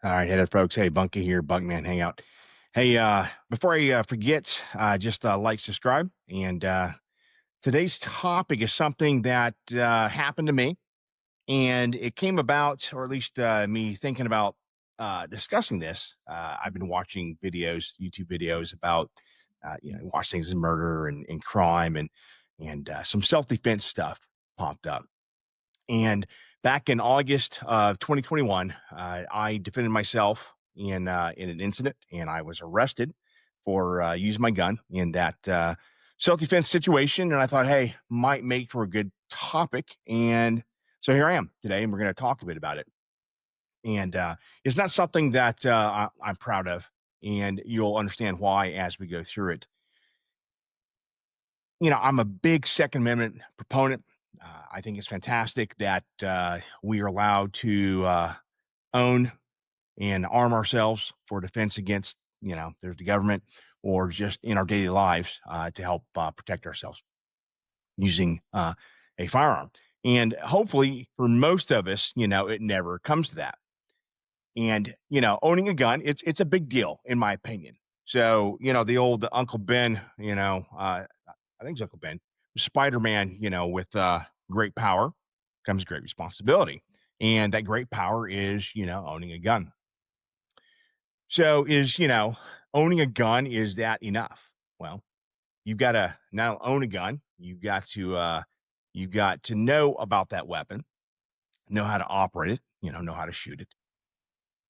All right, hey there, folks. Hey, Bunky here, Bunkman Hangout. Hey, before I forget, just like, subscribe. And today's topic is something that happened to me, and it came about, or at least me thinking about discussing this. I've been watching videos, YouTube videos about, watch things in murder and crime and some self defense stuff popped up. And back in August of 2021, I defended myself in an incident, and I was arrested for using my gun in that self defense situation. And I thought, hey, might make for a good topic. And so here I am today, and we're going to talk a bit about it. And it's not something that I'm proud of, and you'll understand why as we go through it. I'm a big Second Amendment proponent. I think it's fantastic that we are allowed to own and arm ourselves for defense against, there's the government or just in our daily lives to help protect ourselves using a firearm. And hopefully, for most of us, it never comes to that. And owning a gun, it's a big deal in my opinion. So the old Uncle Ben, I think it's Uncle Ben, Spider-Man, with great power comes great responsibility. And that great power is, owning a gun. So owning a gun, is that enough? Well, you've got to not own a gun, you've got to know about that weapon, know how to operate it, know how to shoot it.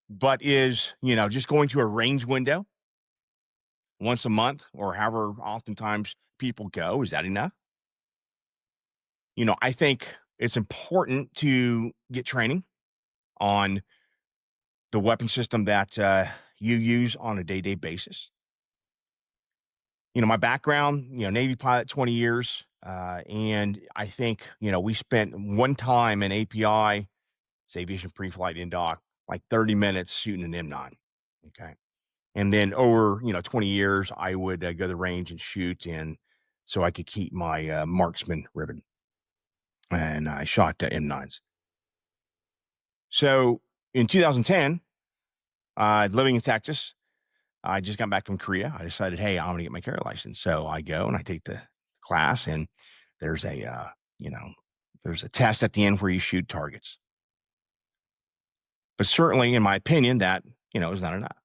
But is, just going to a range window once a month or however oftentimes people go, is that enough? I think it's important to get training on the weapon system that you use on a day-to-day basis. My background, Navy pilot, 20 years. And I think, we spent one time in API, it's aviation pre-flight in dock, like 30 minutes shooting an M9. Okay. And then over, 20 years, I would go to the range and shoot, and so I could keep my marksman ribbon. And I shot M9s. So in 2010, living in Texas, I just got back from Korea. I decided, hey, I'm going to get my carry license. So I go and I take the class, and there's you know, there's a test at the end where you shoot targets. But certainly, in my opinion, that, is not enough.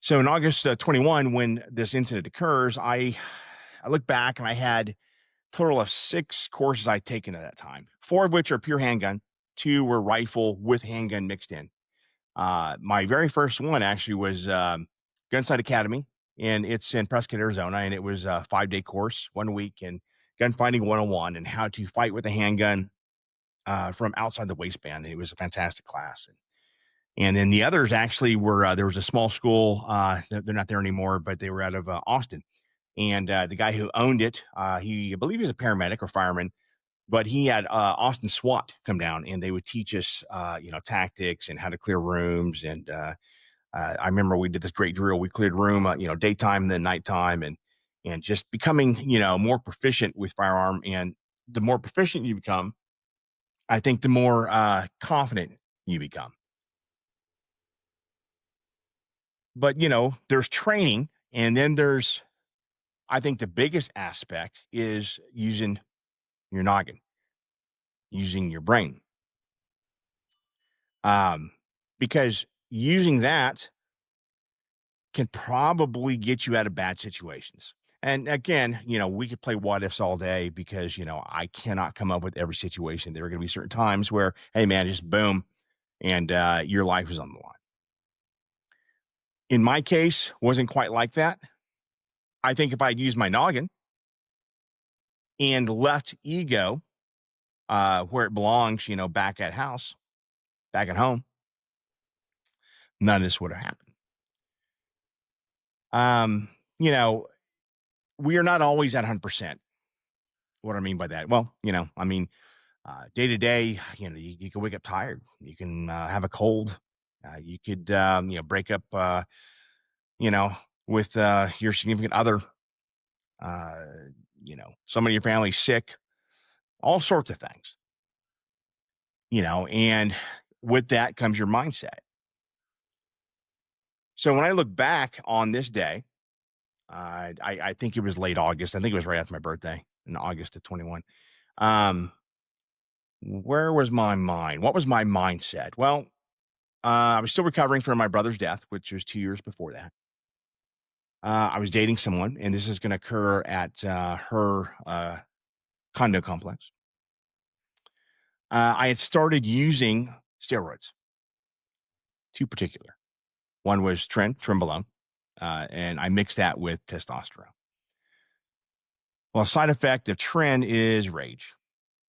So in August 21, when this incident occurs, I look back and I had a total of 6 courses I'd taken at that time, 4 of which are pure handgun, 2 were rifle with handgun mixed in. My very first one actually was Gunsight Academy, and it's in Prescott, Arizona, and it was a 5-day course, 1 week, and gunfighting 101 and how to fight with a handgun from outside the waistband. It was a fantastic class. And then the others actually were there was a small school. They're not there anymore, but they were out of Austin. And the guy who owned it, I believe he's a paramedic or fireman, but he had Austin SWAT come down, and they would teach us, tactics and how to clear rooms. And I remember we did this great drill. We cleared room, daytime and then nighttime, and just becoming, more proficient with firearm. And the more proficient you become, I think the more confident you become. But there's training, and then there's, I think, the biggest aspect is using your noggin, using your brain. Because using that can probably get you out of bad situations. And again, we could play what ifs all day because, I cannot come up with every situation. There are going to be certain times where, hey, man, just boom, and your life is on the line. In my case, wasn't quite like that. I think if I'd used my noggin and left ego where it belongs, back at house, back at home, none of this would have happened. Um, you know, we are not always at 100%. What I mean by that? Well, day to day, you can wake up tired. You can have a cold. You could, break up, you know, with your significant other. Uh, somebody in your family sick. All sorts of things. And with that comes your mindset. So when I look back on this day, I think it was late August. I think it was right after my birthday in August of 21. Um, where was my mind? What was my mindset? Well, I was still recovering from my brother's death, which was 2 years before that. I was dating someone, and this is going to occur at her condo complex. I had started using steroids, two particular. One was Trenbolone, and I mixed that with testosterone. Well, a side effect of Tren is rage,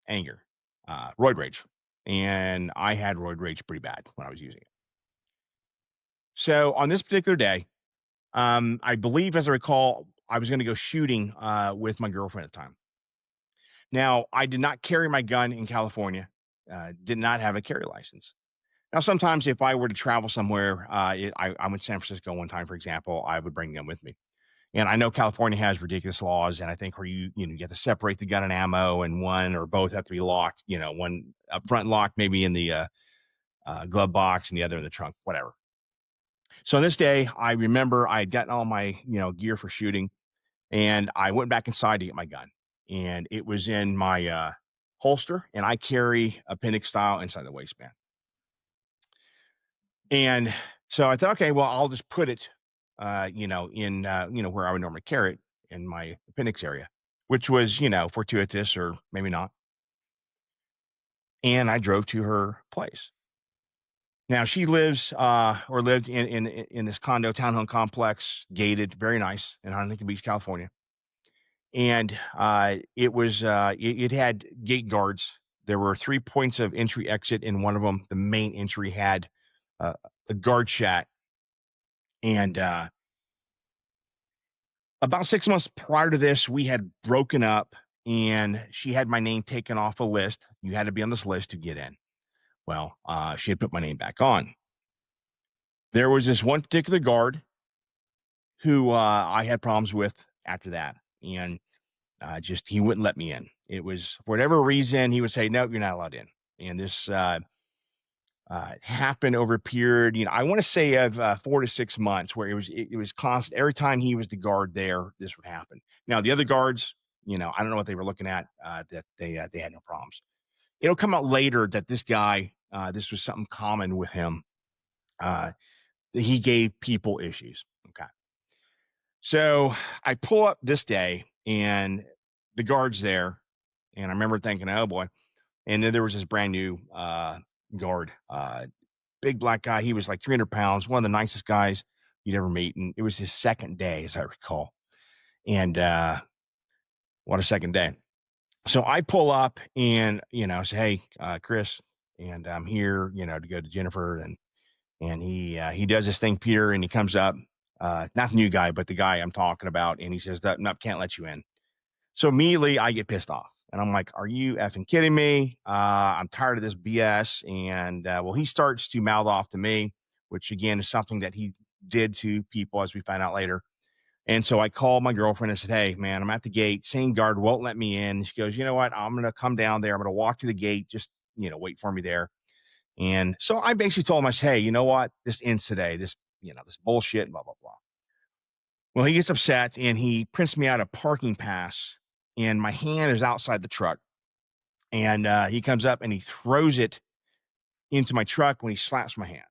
anger, roid rage. And I had roid rage pretty bad when I was using it. So on this particular day, I believe, as I recall, I was going to go shooting with my girlfriend at the time. Now, I did not carry my gun in California, did not have a carry license. Now, sometimes if I were to travel somewhere, I went to San Francisco one time, for example, I would bring them with me. And I know California has ridiculous laws, and I think where you have to separate the gun and ammo, and one or both have to be locked. One up front locked, maybe in the glove box, and the other in the trunk, whatever. So on this day, I remember I had gotten all my gear for shooting, and I went back inside to get my gun, and it was in my holster, and I carry appendix style inside the waistband. And so I thought, okay, well, I'll just put it, in where I would normally carry it in my appendix area, which was fortuitous or maybe not. And I drove to her place. Now she lives or lived in this condo townhome complex, gated, very nice in Huntington Beach, California. And it had gate guards. There were 3 points of entry exit, in one of them, the main entry had uh, a guard shack. And about 6 months prior to this, we had broken up, and she had my name taken off a list. You had to be on this list to get in. Well, she had put my name back on. There was this one particular guard who I had problems with after that, and just he wouldn't let me in. It was for whatever reason he would say, "Nope, you're not allowed in." And this happened over a period, I want to say of 4 to 6 months, where it was constant. Every time he was the guard there, this would happen. Now the other guards, I don't know what they were looking at, that they had no problems. It'll come out later that this guy, this was something common with him. Uh, he gave people issues. Okay, so I pull up this day, and the guard's there, and I remember thinking, "Oh boy." And then there was this brand new guard, big black guy. He was like 300 pounds, one of the nicest guys you'd ever meet. And it was his second day, as I recall. And what a second day. So I pull up and, say, "Hey, Chris, and I'm here, to go to Jennifer." And he does this thing, Peter, and he comes up, not the new guy, but the guy I'm talking about. And he says, "No, can't let you in." So immediately I get pissed off, and I'm like, "Are you effing kidding me? I'm tired of this BS." And well, he starts to mouth off to me, which again is something that he did to people, as we find out later. And so I called my girlfriend and said, "Hey, man, I'm at the gate. Same guard won't let me in." She goes, "You know what? I'm going to come down there. I'm going to walk to the gate. Just, wait for me there." And so I basically told him, I said, "Hey, you know what? This ends today. This bullshit, blah, blah, blah." Well, he gets upset, and he prints me out a parking pass, and my hand is outside the truck. And he comes up and he throws it into my truck when he slaps my hand.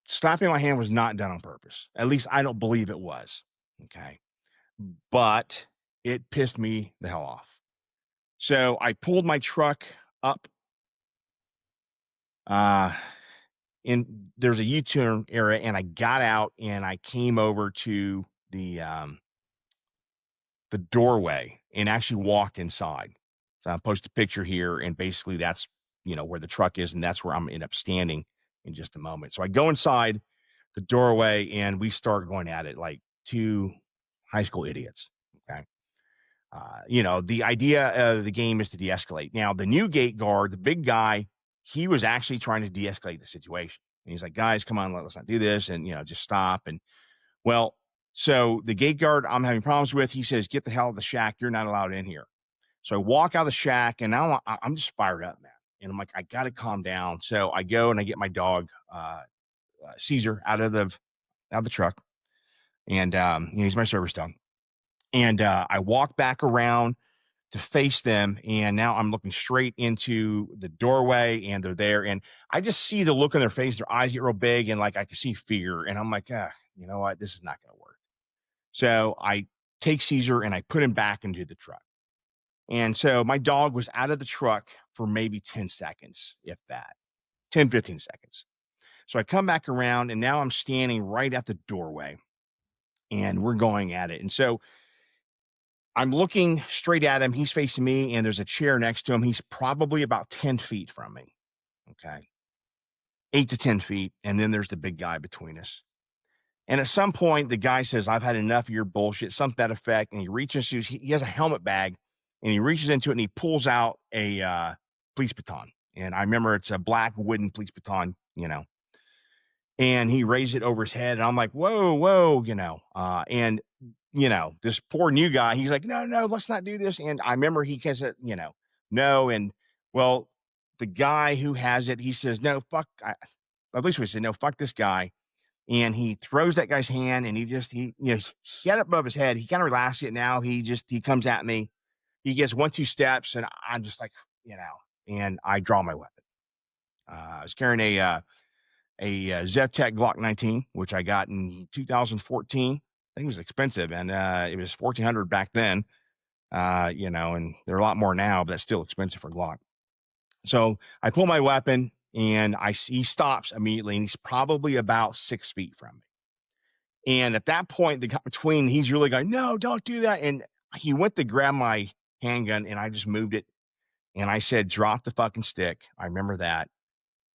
Slapping my hand was not done on purpose. At least I don't believe it was. Okay. But it pissed me the hell off. So I pulled my truck up. Uh, and there's a U-turn area, and I got out and I came over to the doorway and actually walked inside. So I'll post a picture here, and basically that's, where the truck is, and that's where I'm end up standing in just a moment. So I go inside the doorway, and we start going at it like two high school idiots. Okay. The idea of the game is to de-escalate. Now, the new gate guard, the big guy, he was actually trying to de-escalate the situation. And he's like, "Guys, come on, let's not do this. And, just stop." And well, so the gate guard I'm having problems with, he says, "Get the hell out of the shack. You're not allowed in here." So I walk out of the shack, and now I'm just fired up, man. And I'm like, I got to calm down. So I go and I get my dog, Caesar, out of the truck. And, he's my service dog. And I walk back around to face them. And now I'm looking straight into the doorway and they're there. And I just see the look on their face. Their eyes get real big and like I can see fear. And I'm like, you know what? This is not going to work. So I take Caesar and I put him back into the truck. And so my dog was out of the truck for maybe 10 seconds, if that, 10, 15 seconds. So I come back around and now I'm standing right at the doorway and we're going at it. And so I'm looking straight at him. He's facing me and there's a chair next to him. He's probably about 10 feet from me. Okay. 8 to 10 feet. And then there's the big guy between us. And at some point, the guy says, I've had enough of your bullshit, something to that effect. And he reaches to, he has a helmet bag and he reaches into it and he pulls out a police baton. And I remember it's a black wooden police baton, and he raised it over his head. And I'm like, whoa, whoa, and, this poor new guy, he's like, no, no, let's not do this. And I remember he said, no. And well, the guy who has it, he says, no, fuck. At least we said, no, fuck this guy. And he throws that guy's hand and he had it above his head. He kind of relaxed it. Now he comes at me. He gets 1-2 steps and I'm just like, and I draw my weapon. I was carrying a Zetech Glock 19, which I got in 2014. I think it was expensive and it was $1,400 back then. And they're a lot more now, but that's still expensive for Glock. So I pull my weapon and he stops immediately and he's probably about 6 feet from me. And at that point, the guy between, he's really going, no, don't do that. And he went to grab my handgun and I just moved it. And I said, drop the fucking stick. I remember that.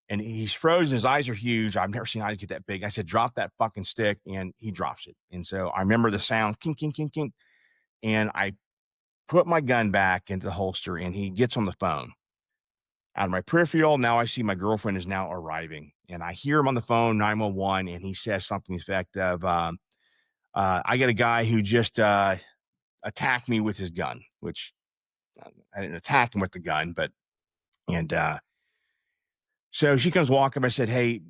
And he's frozen. His eyes are huge. I've never seen eyes get that big. I said, drop that fucking stick. And he drops it. And so I remember the sound, kink, kink, kink, kink. And I put my gun back into the holster and he gets on the phone. Out of my peripheral, now I see my girlfriend is now arriving. And I hear him on the phone, 911, and he says something to the effect of, I got a guy who just attacked me with his gun, which I didn't attack him with the gun, but, so she comes walking up. I said, hey,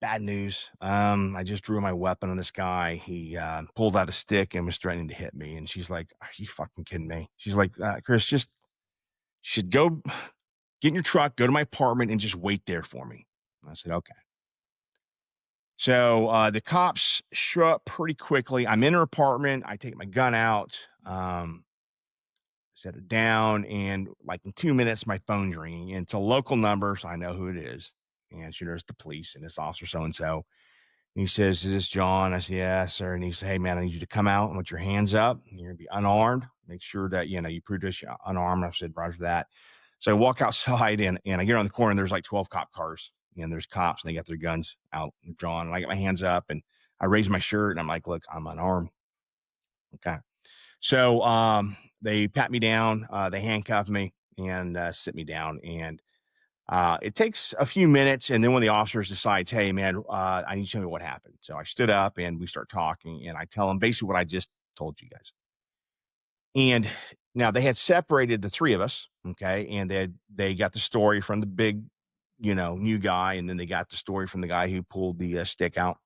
bad news. I just drew my weapon on this guy. He pulled out a stick and was threatening to hit me. And she's like, are you fucking kidding me? She's like, Chris, you should go get in your truck, go to my apartment and just wait there for me. And I said, okay. So the cops show up pretty quickly. I'm in her apartment. I take my gun out, set it down, and like in 2 minutes, my phone's ringing. And it's a local number, so I know who it is. And she knows the police and it's officer so-and-so. He says, is this John? I said, yes, sir. And he said, hey, man, I need you to come out and put your hands up. You're going to be unarmed. Make sure that, you prove to us you're unarmed. I said, roger that. So I walk outside and I get on the corner and there's like 12 cop cars and there's cops and they got their guns out and drawn. And I get my hands up and I raise my shirt and I'm like, look, I'm unarmed. Okay. So they pat me down, they handcuff me and sit me down. And it takes a few minutes. And then when the officers decides, hey, man, I need you to tell me what happened. So I stood up and we start talking and I tell them basically what I just told you guys. And now they had separated the three of us. Okay. And they got the story from the big, new guy. And then they got the story from the guy who pulled the stick out.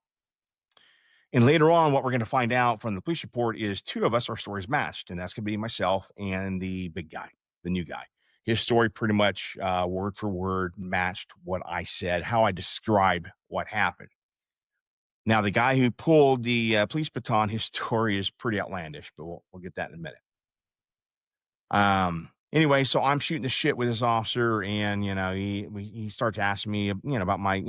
And later on, what we're going to find out from the police report is two of us, our stories matched. And that's going to be myself and the big guy, the new guy. His story pretty much word for word matched what I said, how I described what happened. Now, the guy who pulled the police baton, his story is pretty outlandish, but we'll get that in a minute. Anyway, so I'm shooting the shit with this officer and, he starts asking me, about my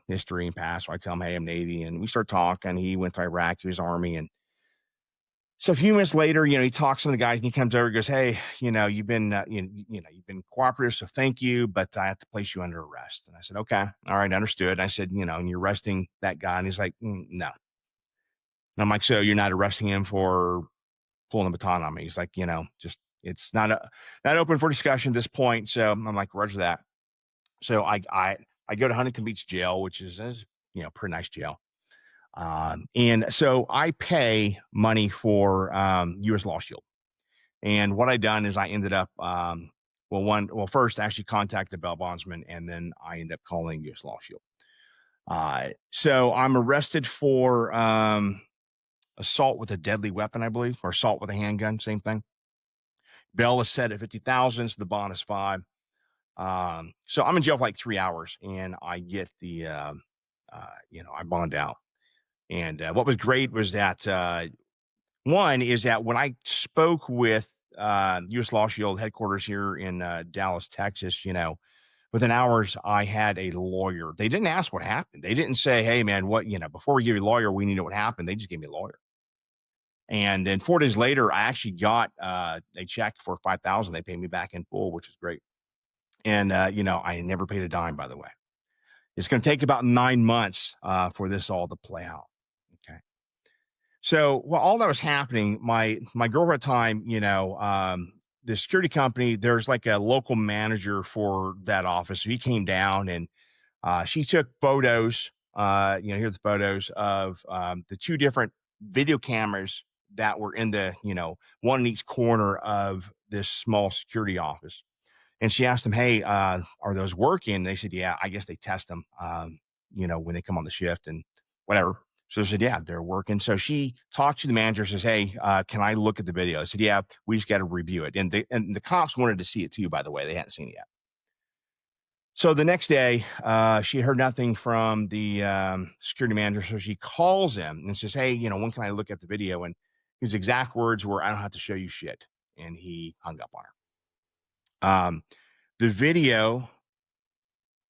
history and past. So I tell him, hey, I'm Navy. And we start talking. He went to Iraq, he was Army. And so a few minutes later, he talks to the guys and he comes over and goes, hey, you've been, you've been cooperative. So thank you, but I have to place you under arrest. And I said, okay, all right, understood. And I said, and you're arresting that guy. And he's like, no. And I'm like, so you're not arresting him for pulling a baton on me? He's like, just, it's not open for discussion at this point. So I'm like, roger that. So I go to Huntington Beach jail, which is pretty nice jail. And so I pay money for U.S. Law Shield. And what I done is I ended up first I actually contacted the bail bondsman, and then I ended up calling U.S. Law Shield. So I'm arrested for assault with a deadly weapon, I believe, or assault with a handgun, same thing. Bail is set at 50,000, so the bond is 5. So I'm in jail for like 3 hours, and I get I bond out. And what was great was that one is that when I spoke with U.S. Law Shield headquarters here in Dallas, Texas, within hours, I had a lawyer. They didn't ask what happened. They didn't say, "Hey, man, before we give you a lawyer, we need to know what happened." They just gave me a lawyer. And then 4 days later, I actually got a check for 5,000. They paid me back in full, which is great. And I never paid a dime, by the way. It's going to take about 9 months for this all to play out. Okay. So while all that was happening, my girlfriend at the time, the security company, there's like a local manager for that office. So he came down and she took photos. Here's the photos of the 2 different video cameras that were in the, one in each corner of this small security office. And she asked them, "Hey, are those working?" They said, "Yeah, I guess they test them, when they come on the shift and whatever." So they said, "Yeah, they're working." So she talked to the manager, says, "Hey, can I look at the video?" I said, "Yeah, we just got to review it." And the cops wanted to see it too, by the way. They hadn't seen it yet. So the next day, she heard nothing from the security manager. So she calls him and says, "Hey, when can I look at the video?" And his exact words were, "I don't have to show you shit." And he hung up on her. The video,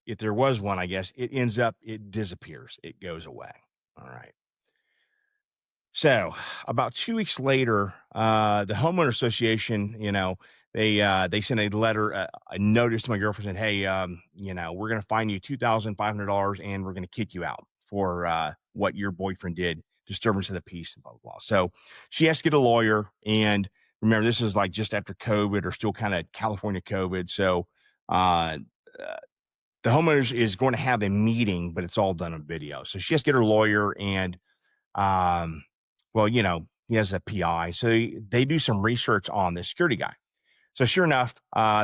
if there was one, I guess, it disappears. It goes away. All right. So about 2 weeks later, the homeowner association, they sent a letter, a notice to my girlfriend saying, "Hey, we're going to fine you $2,500 and we're going to kick you out for what your boyfriend did, disturbance of the peace, and blah, blah, blah." So she has to get a lawyer. And remember, this is like just after COVID, or still kind of California COVID. So uh, the homeowners is going to have a meeting, but it's all done on video. So she has to get her lawyer. And um, he has a PI. So they do some research on this security guy. So sure enough,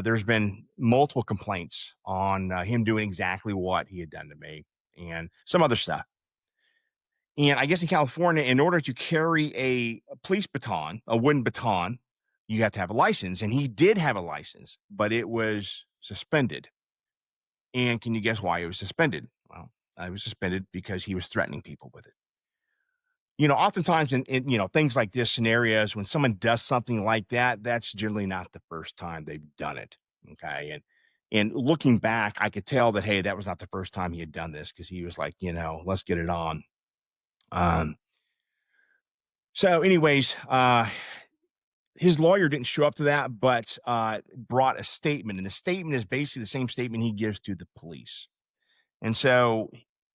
there's been multiple complaints on him doing exactly what he had done to me and some other stuff. And I guess in California, in order to carry a police baton, a wooden baton, you have to have a license. And he did have a license, but it was suspended. And can you guess why it was suspended? Well, I was suspended because he was threatening people with it. Oftentimes in things like this, scenarios, when someone does something like that, that's generally not the first time they've done it. Okay. And looking back, I could tell that, hey, that was not the first time he had done this, because he was like, let's get it on. Um, so anyways, his lawyer didn't show up to that, but brought a statement. And the statement is basically the same statement he gives to the police. And so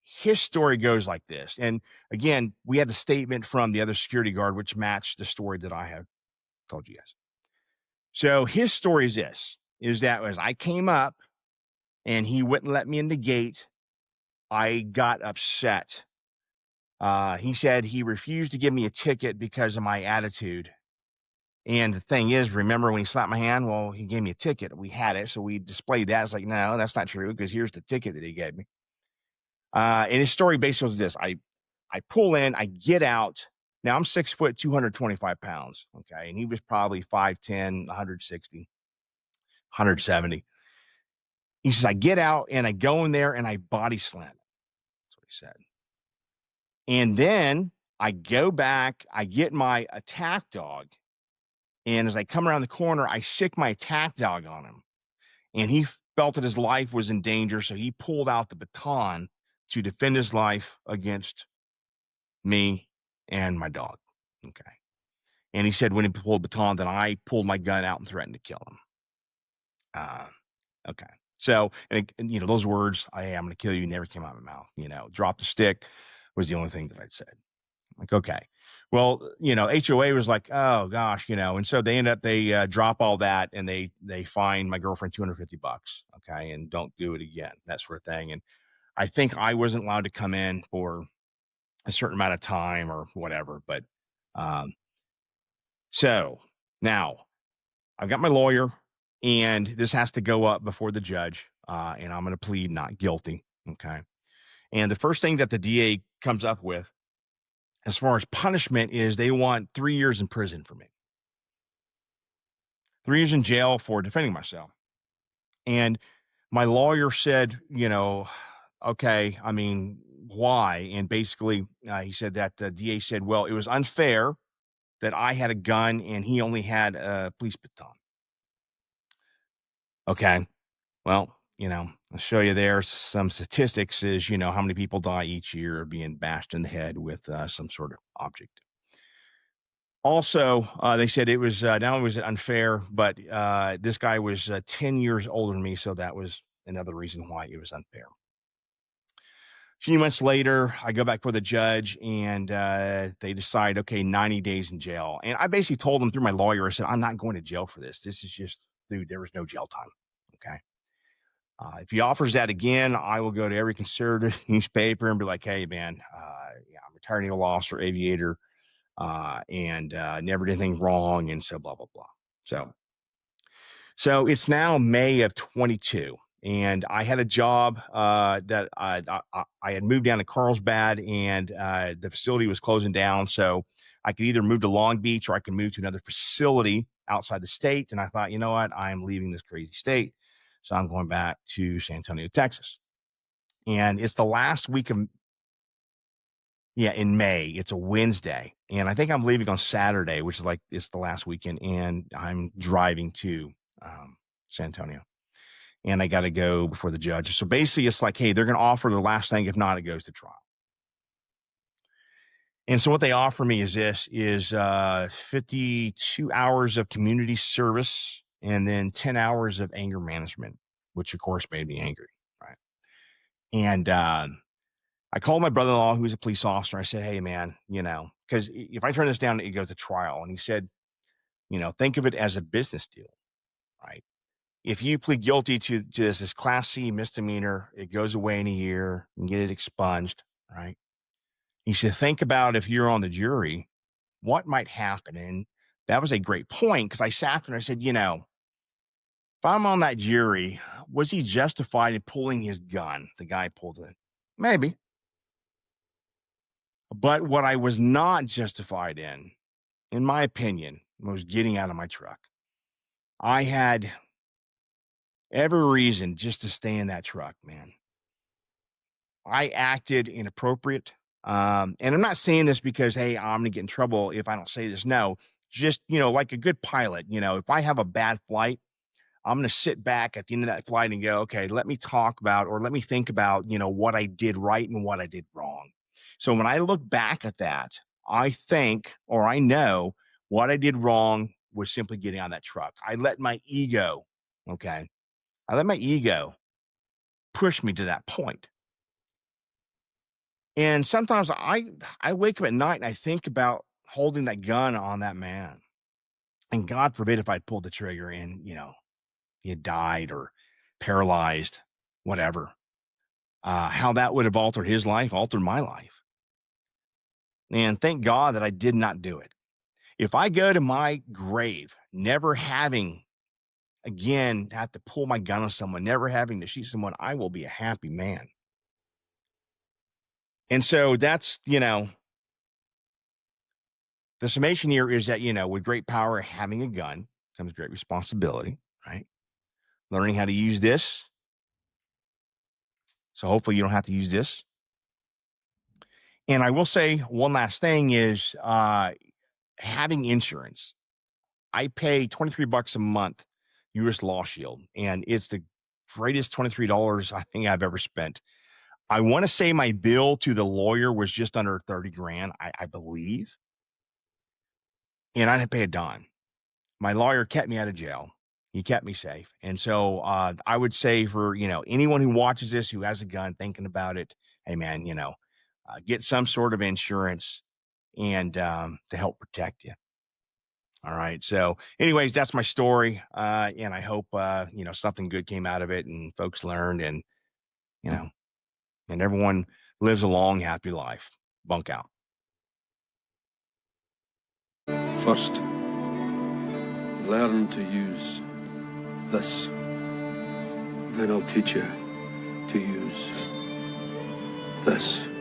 his story goes like this. And again, we had the statement from the other security guard, which matched the story that I have told you guys. So his story is that as I came up and he wouldn't let me in the gate, I got upset. He said he refused to give me a ticket because of my attitude. And the thing is, remember when he slapped my hand? Well, he gave me a ticket. We had it. So we displayed that. It's like, no, that's not true, because here's the ticket that he gave me. And his story basically was this. I pull in, I get out. Now I'm 6 foot, 225 pounds. Okay. And he was probably 5'10", 160, 170. He says, I get out and I go in there and I body slam him. That's what he said. And then I go back, I get my attack dog. And as I come around the corner, I sick my attack dog on him. And he felt that his life was in danger. So he pulled out the baton to defend his life against me and my dog. Okay. And he said when he pulled the baton, then I pulled my gun out and threatened to kill him. Okay. So, those words, I'm going to kill you, never came out of my mouth. Drop the stick was the only thing that I'd said. Like, okay. Well, HOA was like, oh gosh, and so they drop all that, and they fine my girlfriend $250. Okay. And don't do it again. That sort of thing. And I think I wasn't allowed to come in for a certain amount of time or whatever. But, so now I've got my lawyer, and this has to go up before the judge, and I'm going to plead not guilty. Okay. And the first thing that the DA comes up with as far as punishment is they want 3 years in prison for me, 3 years in jail for defending myself. And my lawyer said, okay, I mean, why? And basically, he said that the DA said, well, it was unfair that I had a gun and he only had a police baton. Okay. Well, I'll show you there some statistics is, how many people die each year being bashed in the head with some sort of object. Also, they said it was not only was it unfair, but this guy was 10 years older than me. So that was another reason why it was unfair. A few months later, I go back for the judge and they decide, okay, 90 days in jail. And I basically told them through my lawyer, I said, I'm not going to jail for this. This is just, dude, there was no jail time. Okay. If he offers that again, I will go to every conservative newspaper and be like, hey, man, yeah, I'm a retired naval officer, aviator, and never did anything wrong. And so blah, blah, blah. So it's now May of 22. And I had a job that I had moved down to Carlsbad, and the facility was closing down. So I could either move to Long Beach or I could move to another facility outside the state. And I thought, you know what? I'm leaving this crazy state. So I'm going back to San Antonio, Texas. And it's the last week of, in May. It's a Wednesday. And I think I'm leaving on Saturday, which is like, it's the last weekend. And I'm driving to San Antonio. And I got to go before the judge. So basically, it's like, hey, they're going to offer the last thing. If not, it goes to trial. And so what they offer me is 52 hours of community service and then 10 hours of anger management, which of course made me angry, right? And I called my brother-in-law, who's a police officer. I said, hey, man, because if I turn this down, it goes to trial. And he said, think of it as a business deal, right? If you plead guilty to this Class C misdemeanor, it goes away in a year and get it expunged, right? He said, think about if you're on the jury, what might happen? And that was a great point because I sat there and I said, if I'm on that jury, was he justified in pulling his gun? The guy pulled it. Maybe. But what I was not justified in my opinion, was getting out of my truck. I had every reason just to stay in that truck, man. I acted inappropriate. And I'm not saying this because, hey, I'm going to get in trouble if I don't say this. No, just, like a good pilot, if I have a bad flight, I'm going to sit back at the end of that flight and go, okay, let me talk about, or let me think about, what I did right and what I did wrong. So when I look back at that, I think, or I know what I did wrong was simply getting on that truck. I let my ego, okay, I let my ego push me to that point. And sometimes I wake up at night and I think about holding that gun on that man. And God forbid if I'd pulled the trigger and, he had died or paralyzed, whatever, how that would have altered his life, altered my life. And thank God that I did not do it. If I go to my grave, never having again have to pull my gun on someone, never having to shoot someone, I will be a happy man. And so that's, the summation here is that, with great power, having a gun comes great responsibility, right? Learning how to use this. So hopefully you don't have to use this. And I will say one last thing is having insurance. I pay $23 a month, US Law Shield, and it's the greatest $23 I think I've ever spent. I want to say my bill to the lawyer was just under 30 grand, I believe. And I didn't pay a dime. My lawyer kept me out of jail. He kept me safe. And so I would say for, anyone who watches this, who has a gun thinking about it, hey man, get some sort of insurance and to help protect you. All right. So anyways, that's my story. And I hope, something good came out of it and folks learned and, and everyone lives a long, happy life. Bunk out. First, learn to use Thus, then I'll teach you to use this.